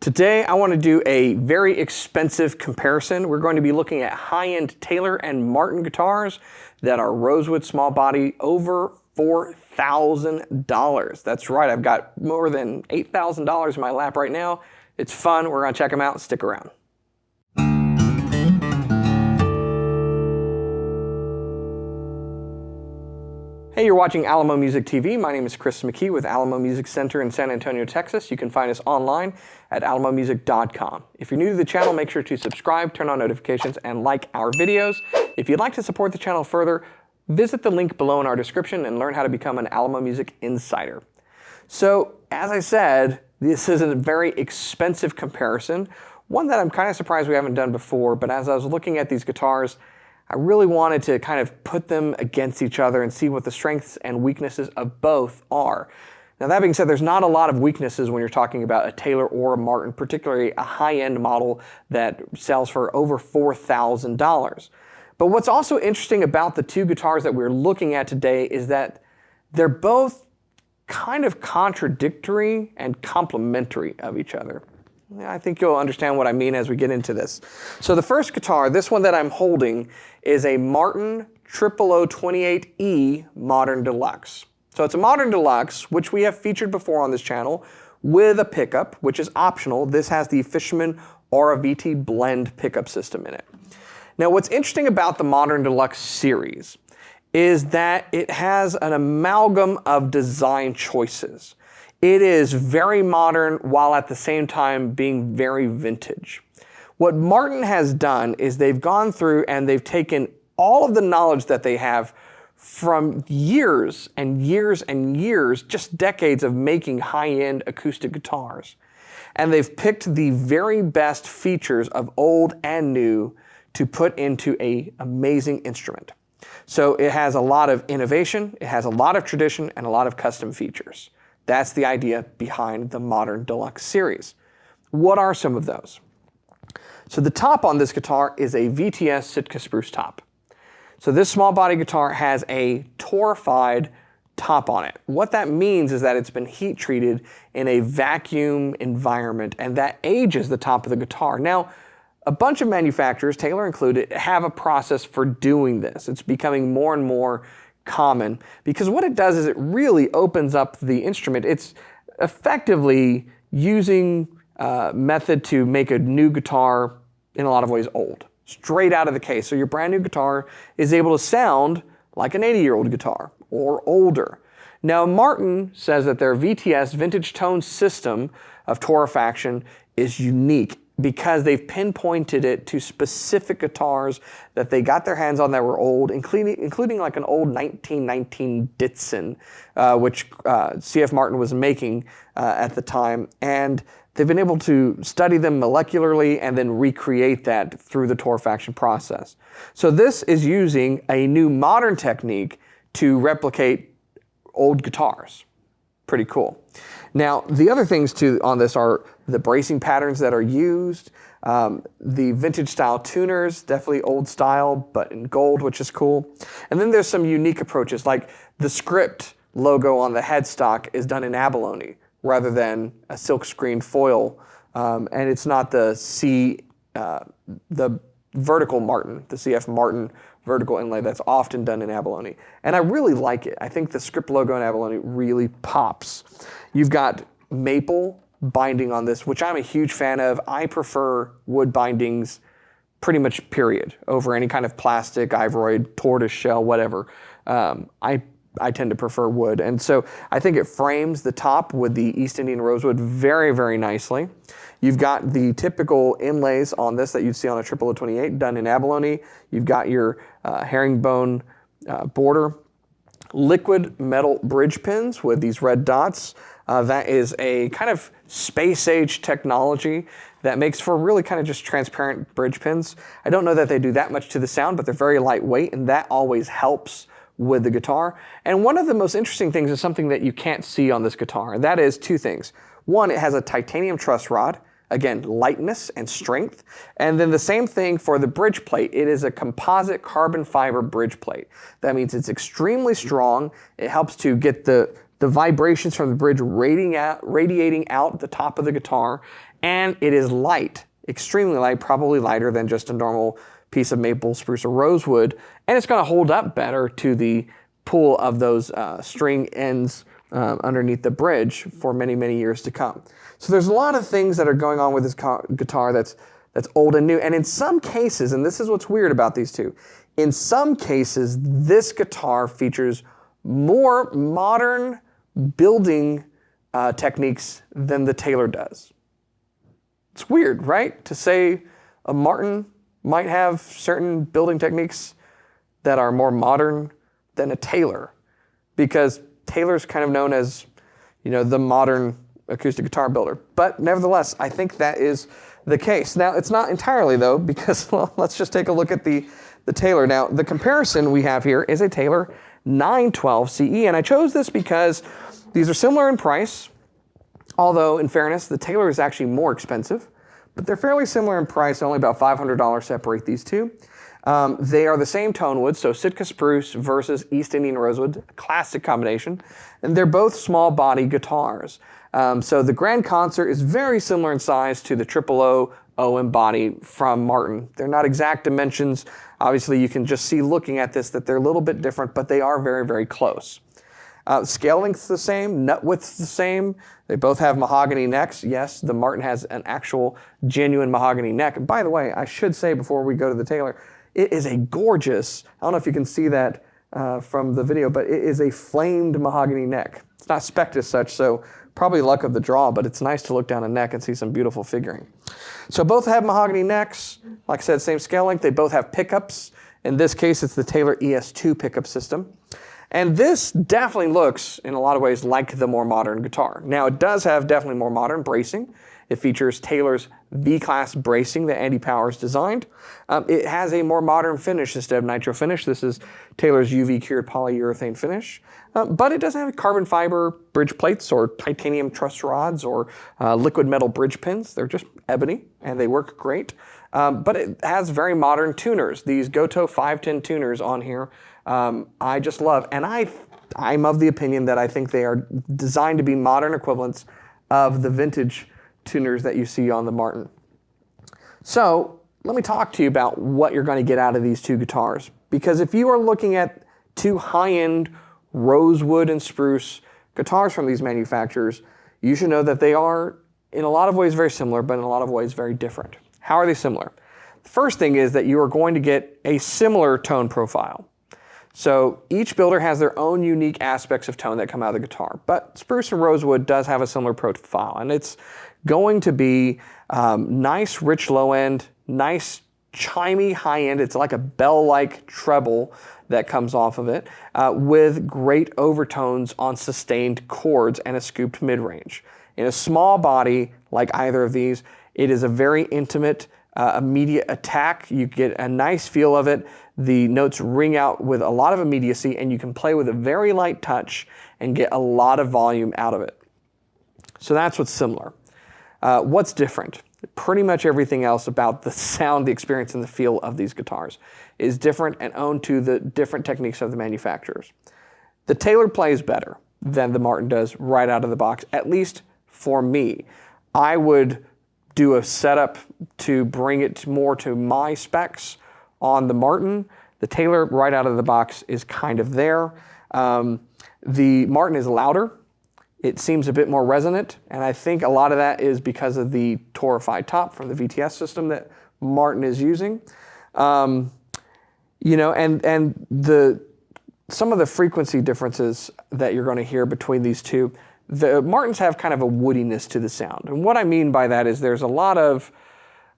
Today, I want to do a very expensive comparison. We're going to be looking at high-end Taylor and Martin guitars that are rosewood small body over $4,000. That's right, I've got more than $8,000 in my lap right now. It's fun, we're gonna check them out, stick around. Hey, you're watching Alamo Music TV. My name is Chris McKee with Alamo Music Center in San Antonio, Texas. You can find us online at alamomusic.com. If you're new to the channel, make sure to subscribe, turn on notifications, and like our videos. If you'd like to support the channel further, visit the link below in our description and learn how to become an Alamo Music Insider. So, as I said, this is a very expensive comparison, one that I'm kind of surprised we haven't done before, but as I was looking at these guitars, I really wanted to kind of put them against each other and see what the strengths and weaknesses of both are. Now that being said, there's not a lot of weaknesses when you're talking about a Taylor or a Martin, particularly a high-end model that sells for over $4,000. But what's also interesting about the two guitars that we're looking at today is that they're both kind of contradictory and complementary of each other. I think you'll understand what I mean as we get into this. So the first guitar, this one that I'm holding, is a Martin 0028E Modern Deluxe. So it's a Modern Deluxe, which we have featured before on this channel, with a pickup, which is optional. This has the Fishman RVT blend pickup system in it. Now what's interesting about the Modern Deluxe series is that it has an amalgam of design choices. It is very modern while at the same time being very vintage. What Martin has done is they've gone through and they've taken all of the knowledge that they have from years and years and years, just decades of making high-end acoustic guitars. And they've picked the very best features of old and new to put into an amazing instrument. So it has a lot of innovation, it has a lot of tradition, and a lot of custom features. That's the idea behind the Modern Deluxe series. What are some of those? So the top on this guitar is a VTS Sitka spruce top. So this small body guitar has a torrefied top on it. What that means is that it's been heat treated in a vacuum environment, and that ages the top of the guitar. Now, a bunch of manufacturers, Taylor included, have a process for doing this. It's becoming more and more common because what it does is it really opens up the instrument. It's effectively using a method to make a new guitar in a lot of ways old, straight out of the case. So your brand new guitar is able to sound like an 80-year-old guitar or older. Now Martin says that their VTS vintage tone system of torrefaction is unique because they've pinpointed it to specific guitars that they got their hands on that were old, including like an old 1919 Ditson, which C.F. Martin was making at the time. And they've been able to study them molecularly and then recreate that through the torrefaction process. So this is using a new modern technique to replicate old guitars. Pretty cool. Now, the other things too on this are the bracing patterns that are used, the vintage style tuners, definitely old style, but in gold, which is cool. And then there's some unique approaches, like the script logo on the headstock is done in abalone rather than a silkscreen foil, and it's not the vertical Martin, the CF Martin vertical inlay that's often done in abalone. And I really like it. I think the script logo in abalone really pops. You've got maple binding on this, which I'm a huge fan of. I prefer wood bindings pretty much period over any kind of plastic, ivory, tortoise shell, whatever. I tend to prefer wood. And so I think it frames the top with the East Indian rosewood very, very nicely. You've got the typical inlays on this that you'd see on a 0028 done in abalone. You've got your herringbone border. Liquid metal bridge pins with these red dots. That is a kind of space age technology that makes for really kind of just transparent bridge pins. I don't know that they do that much to the sound, but they're very lightweight, and that always helps with the guitar. And one of the most interesting things is something that you can't see on this guitar, and that is two things. One, it has a titanium truss rod. Again, lightness and strength. And then the same thing for the bridge plate. It is a composite carbon fiber bridge plate. That means it's extremely strong. It helps to get the vibrations from the bridge radiating out the top of the guitar. and it is light, extremely light, probably lighter than just a normal piece of maple, spruce, or rosewood, and it's going to hold up better to the pull of those string ends underneath the bridge for many, many years to come. So there's a lot of things that are going on with this guitar that's old and new, and in some cases, and this is what's weird about these two, in some cases, this guitar features more modern building techniques than the Taylor does. It's weird, right? To say a Martin might have certain building techniques that are more modern than a Taylor, because Taylor's kind of known as, the modern acoustic guitar builder. But nevertheless, I think that is the case. Now, it's not entirely though, because let's just take a look at the Taylor. Now, the comparison we have here is a Taylor 912 CE, and I chose this because these are similar in price, although in fairness, the Taylor is actually more expensive, but they're fairly similar in price. Only about $500 separate these two. They are the same tone wood, so Sitka spruce versus East Indian rosewood, classic combination, and they're both small body guitars. So the Grand Concert is very similar in size to the O OM body from Martin. They're not exact dimensions. Obviously, you can just see looking at this that they're a little bit different, but they are very, very close. Scale length's the same, nut width's the same. They both have mahogany necks. Yes, the Martin has an actual genuine mahogany neck. And by the way, I should say before we go to the Taylor, it is a gorgeous, I don't know if you can see that from the video, but it is a flamed mahogany neck. It's not spec'd as such, so probably luck of the draw, but it's nice to look down a neck and see some beautiful figuring. So both have mahogany necks. Like I said, same scale length. They both have pickups. In this case, it's the Taylor ES2 pickup system. And this definitely looks, in a lot of ways, like the more modern guitar. Now, it does have definitely more modern bracing. It features Taylor's V-Class bracing that Andy Powers designed. It has a more modern finish instead of nitro finish. This is Taylor's UV-cured polyurethane finish. But it doesn't have carbon fiber bridge plates or titanium truss rods or liquid metal bridge pins. They're just ebony, and they work great. But it has very modern tuners. These Goto 510 tuners on here, I just love. And I'm of the opinion that I think they are designed to be modern equivalents of the vintage tuners that you see on the Martin. So let me talk to you about what you're going to get out of these two guitars. Because if you are looking at two high-end rosewood and spruce guitars from these manufacturers, you should know that they are in a lot of ways very similar, but in a lot of ways very different. How are they similar? The first thing is that you are going to get a similar tone profile. So each builder has their own unique aspects of tone that come out of the guitar, but spruce and rosewood does have a similar profile, and it's going to be nice, rich low end, nice, chimey high end. It's like a bell-like treble that comes off of it with great overtones on sustained chords and a scooped mid-range. In a small body like either of these, it is a very intimate, immediate attack. You get a nice feel of it. The notes ring out with a lot of immediacy, and you can play with a very light touch and get a lot of volume out of it. So that's what's similar. What's different? Pretty much everything else about the sound, the experience, and the feel of these guitars is different and owned to the different techniques of the manufacturers. The Taylor plays better than the Martin does right out of the box, at least for me. I would do a setup to bring it more to my specs on the Martin. The Taylor right out of the box is kind of there. The Martin is louder. It seems a bit more resonant, and I think a lot of that is because of the torified top from the VTS system that Martin is using. And some of the frequency differences that you're going to hear between these two, the Martins have kind of a woodiness to the sound. And what I mean by that is there's a lot of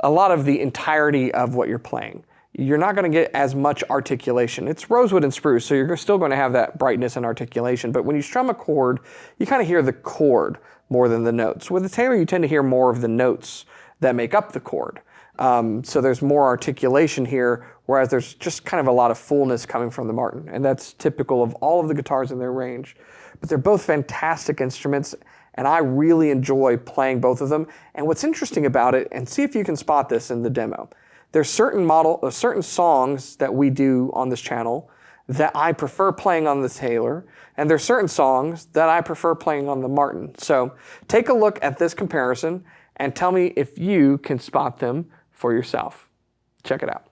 the entirety of what you're playing. You're not going to get as much articulation. It's rosewood and spruce, so you're still going to have that brightness and articulation. But when you strum a chord, you kind of hear the chord more than the notes. With the Taylor, you tend to hear more of the notes that make up the chord. So there's more articulation here, whereas there's just kind of a lot of fullness coming from the Martin. And that's typical of all of the guitars in their range. But they're both fantastic instruments, and I really enjoy playing both of them. And what's interesting about it, and see if you can spot this in the demo, there's certain songs that we do on this channel that I prefer playing on the Taylor, and there's certain songs that I prefer playing on the Martin. So take a look at this comparison and tell me if you can spot them for yourself. Check it out.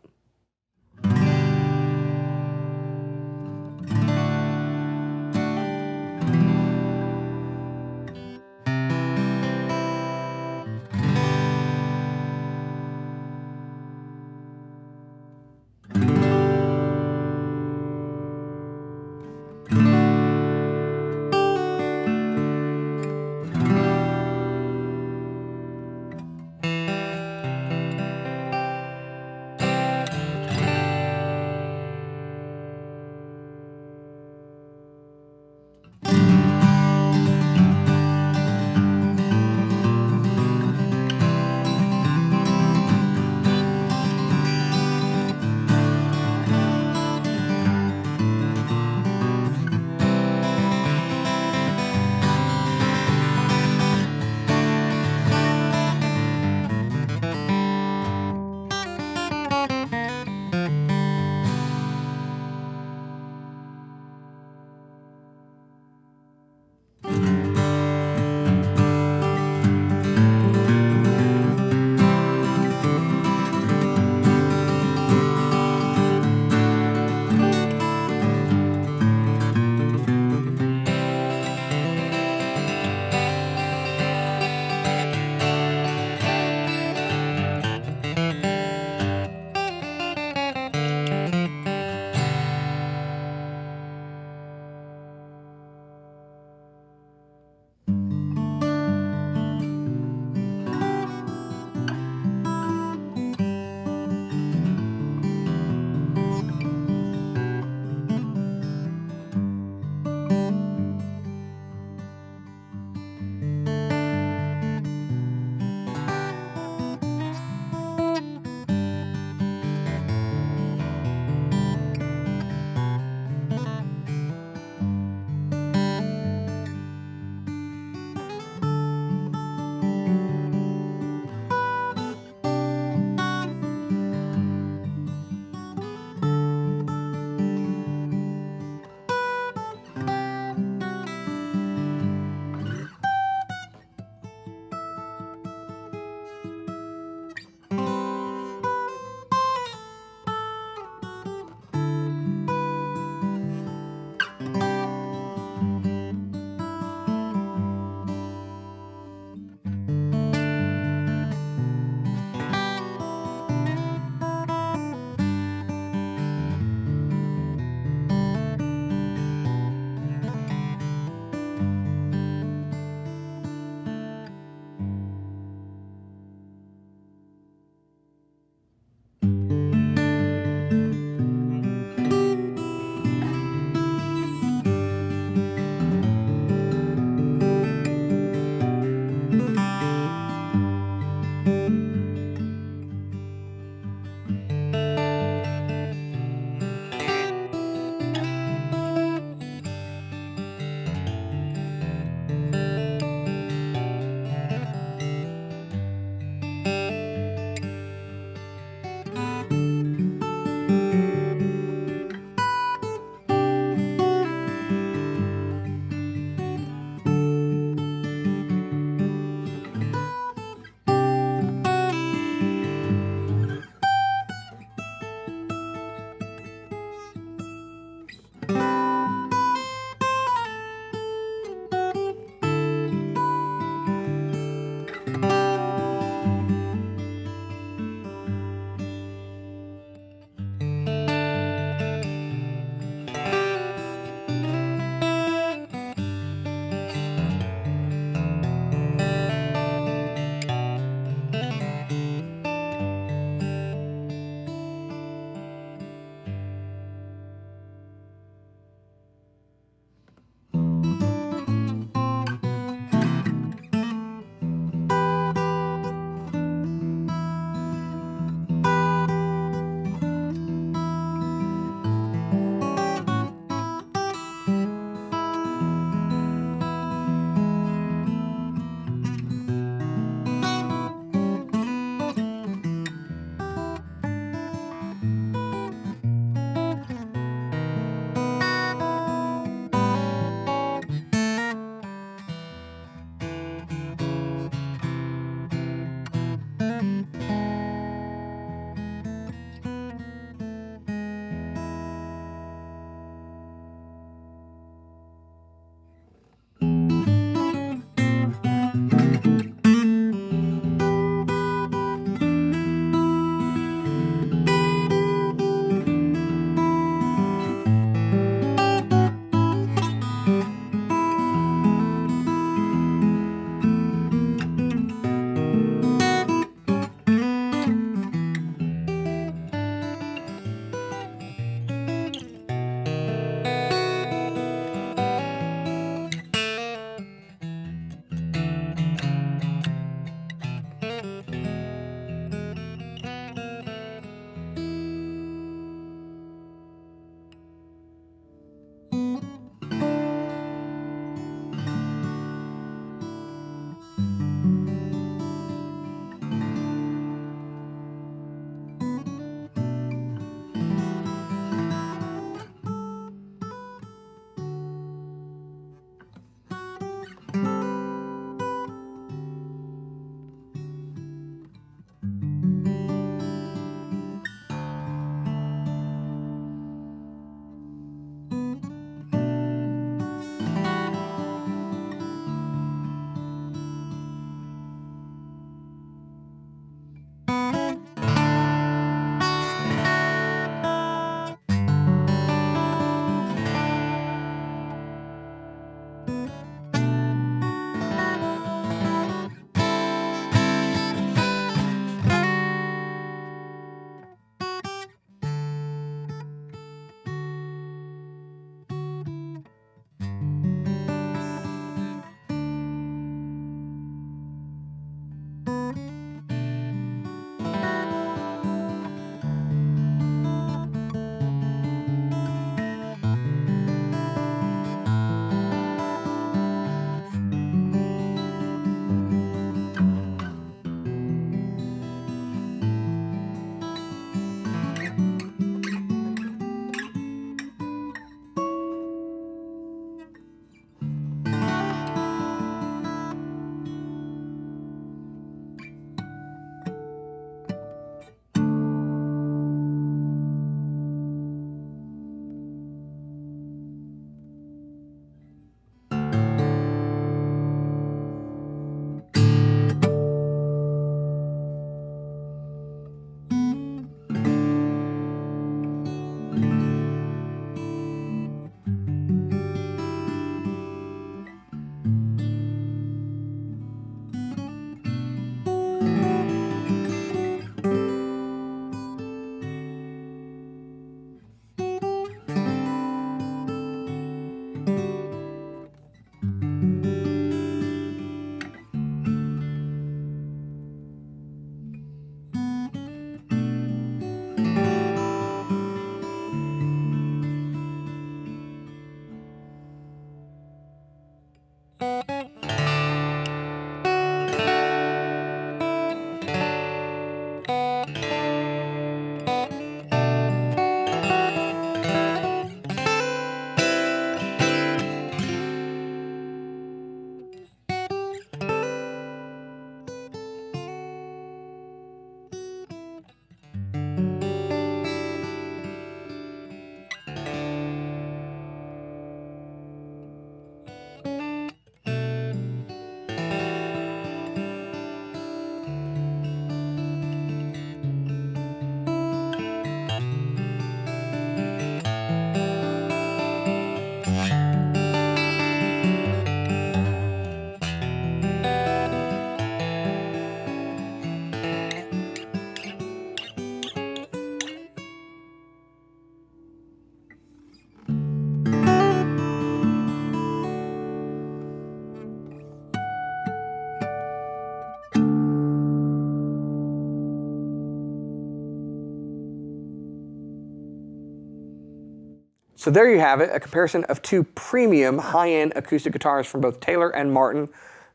So there you have it, a comparison of two premium high-end acoustic guitars from both Taylor and Martin.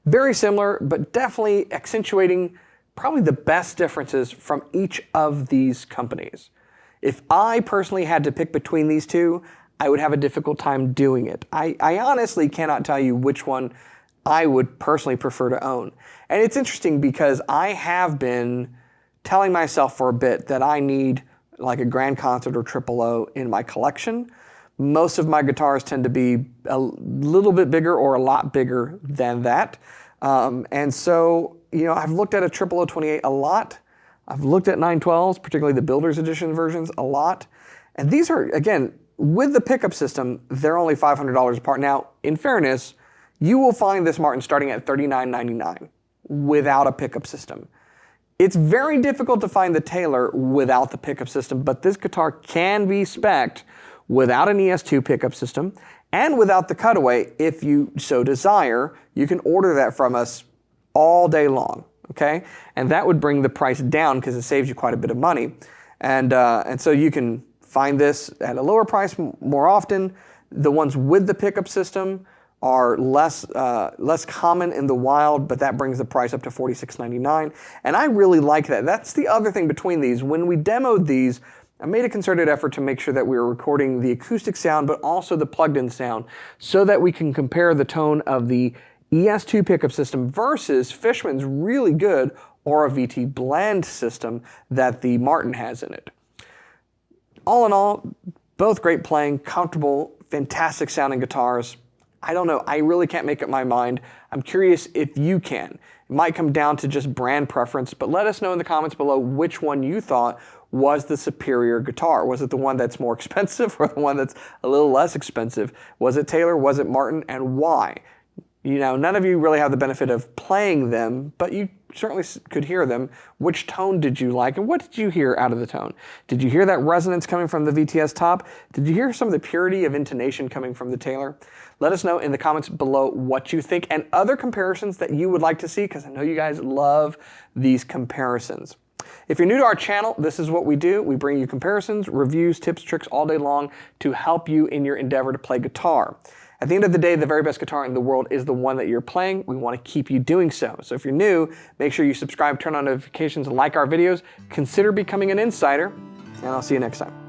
Very similar, but definitely accentuating probably the best differences from each of these companies. If I personally had to pick between these two, I would have a difficult time doing it. I honestly cannot tell you which one I would personally prefer to own. And it's interesting because I have been telling myself for a bit that I need like a Grand Concert or Triple O in my collection. Most of my guitars tend to be a little bit bigger or a lot bigger than that. And so, you know, I've looked at a Triple O 28 a lot. I've looked at 912s, particularly the Builder's Edition versions, a lot. And these are, again, with the pickup system, they're only $500 apart. Now, in fairness, you will find this Martin starting at $39.99 without a pickup system. It's very difficult to find the Taylor without the pickup system, but this guitar can be spec'd without an ES2 pickup system and without the cutaway if you so desire. You can order that from us all day long, okay? And that would bring the price down because it saves you quite a bit of money. And so you can find this at a lower price more often. The ones with the pickup system are less common in the wild, but that brings the price up to $46.99. And I really like that. That's the other thing between these. When we demoed these, I made a concerted effort to make sure that we were recording the acoustic sound, but also the plugged-in sound, so that we can compare the tone of the ES2 pickup system versus Fishman's really good Aura VT blend system that the Martin has in it. All in all, both great playing, comfortable, fantastic sounding guitars. I don't know, I really can't make up my mind. I'm curious if you can. It might come down to just brand preference, but let us know in the comments below which one you thought was the superior guitar. Was it the one that's more expensive or the one that's a little less expensive? Was it Taylor, was it Martin, and why? You know, none of you really have the benefit of playing them, but you certainly could hear them. Which tone did you like, and what did you hear out of the tone? Did you hear that resonance coming from the VTS top? Did you hear some of the purity of intonation coming from the Taylor? Let us know in the comments below what you think and other comparisons that you would like to see, because I know you guys love these comparisons. If you're new to our channel, this is what we do. We bring you comparisons, reviews, tips, tricks all day long to help you in your endeavor to play guitar. At the end of the day, the very best guitar in the world is the one that you're playing. We want to keep you doing so. So if you're new, make sure you subscribe, turn on notifications, like our videos, consider becoming an insider, and I'll see you next time.